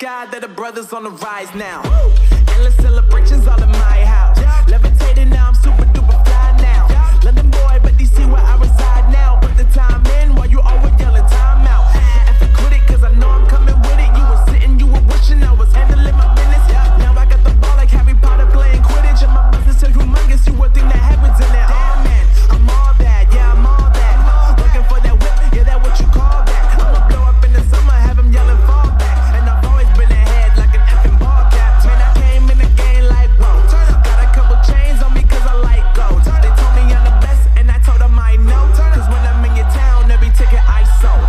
sky that the brothers on the rise now. Endless celebrations all in my house. Levitating now, I'm super duper fly now. London boy, but DC where I reside now. Put the time in while you always yelling time out. And for quit it, cause I know I'm coming with it. You were sitting, you were wishing I was handling my business. Now I got the ball like Harry Potter playing Quidditch. And my business is humongous, you would think that happens in there. Damn man, I'm all that, yeah I'm all that. Looking for that whip, yeah that what you call that. I'ma blow up in the summer, have him yelling fall back. And I've always been ahead like an effing ball cap. Man, I came in the game like whoa. Got a couple chains on me cause I like gold. They told me I'm the best and I told them I know. Cause when I'm in your town, every ticket I sold.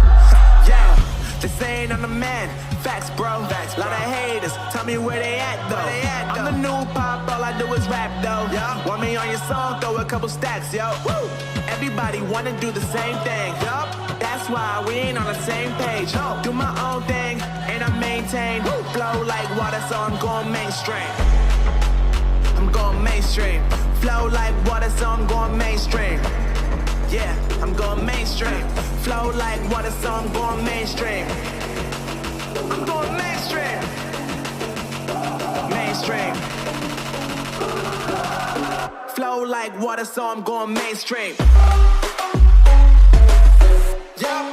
Yeah, they saying I'm the man. Facts, bro. Lot of haters, tell me where they at though. I'm the new pop, all I do is rap though. Want me on your song, throw a couple stacks, yo. Woo! Everybody wanna do the same thing. That's why we ain't on the same page. Do my own thing, and I maintain. Flow like water, so I'm going mainstream. I'm going mainstream. Flow like water, so I'm going mainstream. Yeah, I'm going mainstream. Flow like water, so I'm going mainstream. I'm going mainstream. Mainstream. Flow like water, so I'm going mainstream. Yeah.